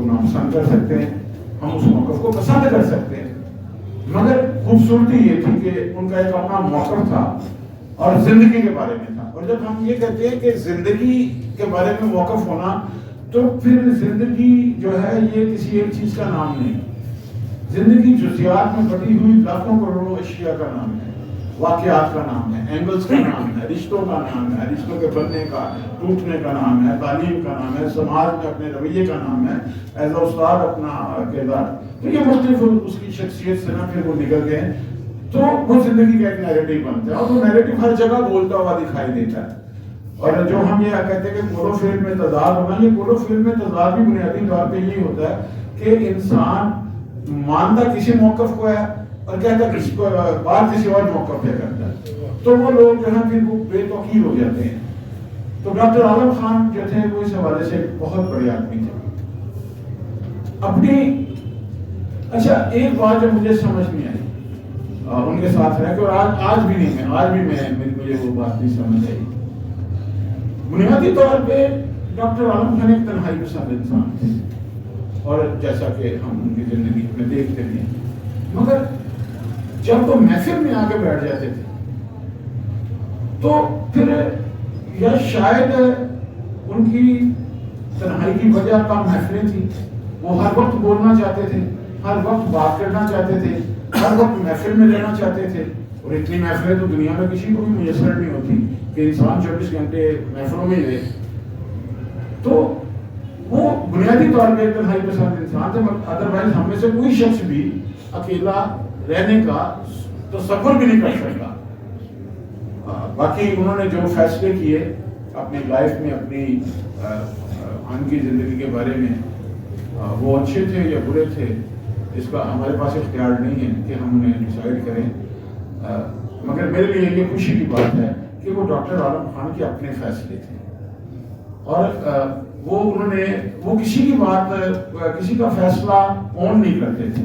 کو ناپسند کر سکتے ہیں, ہم اس موقف کو پسند کر سکتے ہیں, مگر خوبصورتی یہ تھی کہ ان کا ایک اپنا موقف تھا اور زندگی کے بارے میں تھا. اور جب ہم یہ کہتے ہیں کہ زندگی کے بارے میں موقف ہونا, تو پھر زندگی جو ہے یہ کسی ایک چیز کا نام نہیں. زندگی جزیات میں بٹی ہوئی لاکھوں کروڑوں اشیاء کا نام ہے, واقعات کا نام ہے, اینگلز کا نام ہے, رشتوں کا نام ہے, رشتوں کے بننے کا ٹوٹنے کا نام ہے, تعلیم کا نام ہے, سماج میں اپنے رویے کا نام ہے, ایز اے استاد اپنا کردار. تو یہ مختلف اس کی شخصیت سے نہ پھر وہ نکل گئے, تو وہ زندگی کا ایک نیریٹو بنتا ہے, اور وہ نیریٹو ہر جگہ بولتا ہوا دکھائی دیتا ہے. اور جو ہم یہ کہتے ہیں کہ کولو فیلڈ میں تضاد ہونا, یہ کولو فیلڈ میں تضاد بھی بنیادی طور پہ یہ ہوتا ہے کہ انسان مانتا کسی موقف کو ہے اور کہتا کسی کو, بات کسی اور موقف پہ کرتا ہے, تو وہ لوگ جو ہے پھر وہ بے توقیر ہو جاتے ہیں. تو ڈاکٹر عالم خان جو تھے وہ اس حوالے سے بہت بڑے آدمی تھے اپنی. اچھا ایک بات جو مجھے سمجھ نہیں آئی ان کے ساتھ رہ کے, اور آج بھی مجھے وہ بات نہیں سمجھ آئی. بنیادی طور پہ ڈاکٹر عالم خان ایک تنہائی پسند انسان تھے, اور جیسا کہ ہم ان کی زندگی میں دیکھتے ہیں, مگر جب وہ محفل میں آ کے بیٹھ جاتے تھے تو پھر یا شاید ان کی تنہائی کی وجہ کم محفلیں تھی, وہ ہر وقت بولنا چاہتے تھے, ہر وقت بات کرنا چاہتے تھے, ہر وقت محفل میں رہنا چاہتے تھے. اور اتنی محفلیں تو دنیا میں کسی کو بھی میسر نہیں ہوتی کہ انسان 24 گھنٹے محفلوں میں ہی رہے. تو وہ بنیادی طور پہ ایک تنہائی پسند انسان تھے. ادروائز ہم میں سے کوئی شخص بھی اکیلا رہنے کا تصور بھی نہیں کر سکتا. باقی انہوں نے جو فیصلے کیے اپنی لائف میں, اپنی ان کی زندگی کے بارے میں, وہ اچھے تھے یا برے تھے, اس کا ہمارے پاس اختیار نہیں ہے کہ ہم انہیں ڈیسائیڈ کریں. مگر میرے لیے یہ خوشی کی بات ہے کہ وہ ڈاکٹر عالم خان کے اپنے فیصلے تھے, اور وہ کسی کی بات, کسی کا فیصلہ اون نہیں کرتے تھے,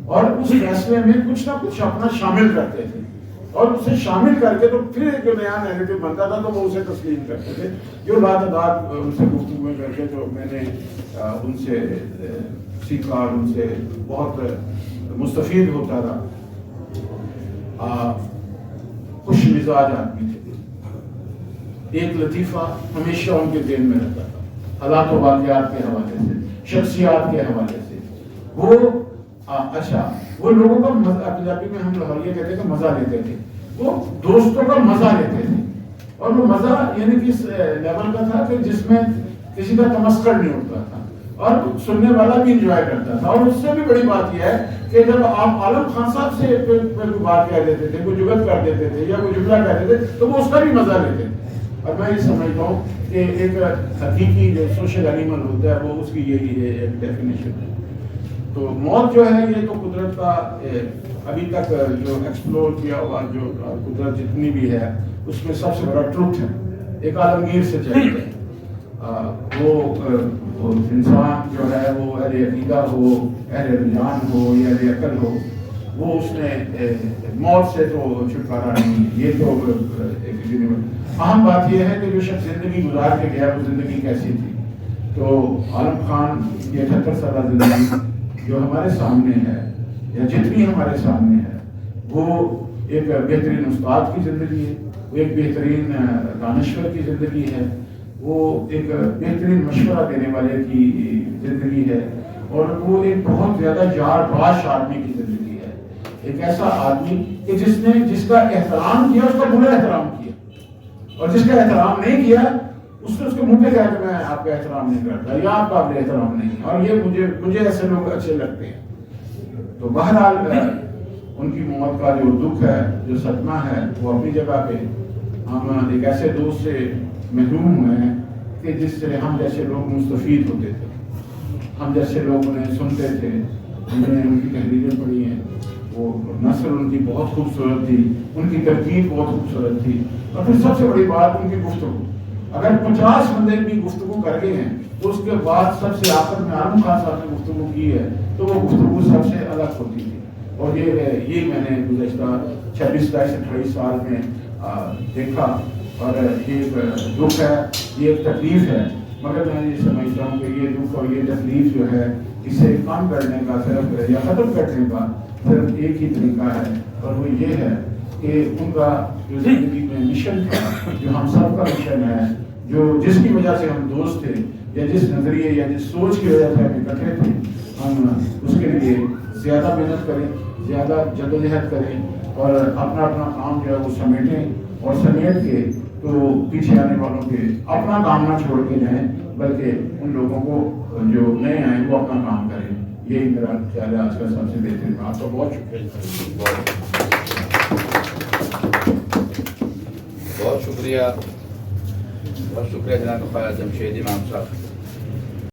اور اس فیصلے میں کچھ نہ کچھ اپنا شامل کرتے تھے, اور اسے شامل کر کے تو پھر جو نیا نیریٹو بنتا تھا تو وہ اسے تسلیم کرتے تھے. جو لاتعداد ان سے گفتگو کر کے جو میں نے ان سے سیکھا اور ان سے بہت مستفید ہوتا رہا. خوش مزاج آدمی تھے, ایک لطیفہ ہمیشہ ان کے ذہن میں رہتا تھا, حالات و واقعات کے حوالے سے, شخصیات کے حوالے سے. وہ لوگوں کا پنجابی میں ہم لاہوریہ کہتے ہیں کہ مزہ لیتے تھے, وہ دوستوں کا مزہ لیتے تھے, اور وہ مزہ یعنی کس لیول کا تھا کہ جس میں کسی کا تمسکر نہیں اٹھتا تھا, اور سننے والا بھی انجوائے کرتا تھا. اور اس سے بھی بڑی بات یہ ہے کہ جب آپ عالم خان صاحب سے کوئی بات کہہ دیتے تھے, کوئی جگت کر دیتے تھے یا کوئی جملہ کہہ دیتے تھے, تو وہ اس کا بھی مزہ لیتے تھے. اور میں یہ سمجھتا ہوں کہ ایک حقیقی جو سوشل اینیمل ہوتا ہے وہ اس کی یہی ہے ایک ڈیفینیشن ہے. تو موت جو ہے یہ تو قدرت کا ابھی تک جو ایکسپلور کیا ہوا جو قدرت جتنی بھی ہے اس میں سب سے بڑا ٹروتھ ہے, ایک عالمگیر سے چلتے ہیں. وہ انسان جو ہے وہ اہل عقیدہ ہو, اہل رجحان ہو یا اہل عقل ہو, وہ اس نے موت سے تو چھٹکارا نہیں. یہ تو ایک اہم بات یہ ہے کہ جو شخص زندگی گزار کے گیا وہ زندگی کیسی تھی. تو عالم خان کی 78 سالہ زندگی جو ہمارے سامنے ہے یا جتنی ہمارے سامنے ہے وہ ایک بہترین استاد کی زندگی ہے, وہ ایک بہترین دانشور کی زندگی ہے, وہ ایک بہترین مشورہ دینے والے کی زندگی ہے, اور وہ ایک بہت زیادہ یار باش آدمی کی زندگی ہے. ایک ایسا آدمی کہ جس کا احترام کیا اس کا برا احترام کیا, اور جس کا احترام نہیں کیا اس نے اس کے منہ پہ کہا کہ میں آپ کا احترام نہیں کرتا یا آپ کا احترام نہیں. اور یہ مجھے ایسے لوگ اچھے لگتے ہیں. تو بہرحال ان کی موت کا جو دکھ ہے, جو صدمہ ہے, وہ اپنی جگہ پہ. ہم ایک ایسے دوست سے محروم ہوئے ہیں کہ جس سے ہم جیسے لوگ مستفید ہوتے تھے, ہم جیسے لوگ انہیں سنتے تھے, ہم نے ان کی تحریریں پڑھی ہیں. وہ نثر ان کی بہت خوبصورت تھی, ان کی ترکیب بہت خوبصورت تھی, اور پھر سب سے بڑی بات ان کی گفتگو. اگر 50 بندے بھی گفتگو کر گئے ہیں تو اس کے بعد سب سے آخر میں عالم خان صاحب نے گفتگو کی ہے تو وہ گفتگو سب سے الگ ہوتی تھی. اور یہ میں نے گزشتہ 26 28 سال میں دیکھا, اور یہ ایک دکھ ہے, یہ ایک تکلیف ہے مگر میں یہ سمجھتا ہوں کہ یہ دکھ اور یہ تکلیف جو ہے اسے کم کرنے کا صرف یا ختم کرنے کا صرف ایک ہی طریقہ ہے، اور وہ یہ ہے کہ ان کا جو زندگی میں مشن تھا، جو ہم سب کا مشن ہے، جو جس کی وجہ سے ہم دوست تھے، یا جس نظریے یا جس سوچ کی وجہ سے ہم اکٹھے تھے، ہم اس کے لیے زیادہ محنت کریں، زیادہ جدوجہد کریں، اور اپنا اپنا کام جو ہے وہ سمیٹیں، اور سمیٹ کے تو پیچھے آنے والوں کے اپنا کام نہ چھوڑ کے جائیں، بلکہ ان لوگوں کو جو نئے آئیں وہ اپنا کام کریں۔ یہی میرا خیال ہے آج کا سب سے بہترین بات۔ تو بہت شکریہ، بہت شکریہ جناب خواجہ جمشید امام صاحب۔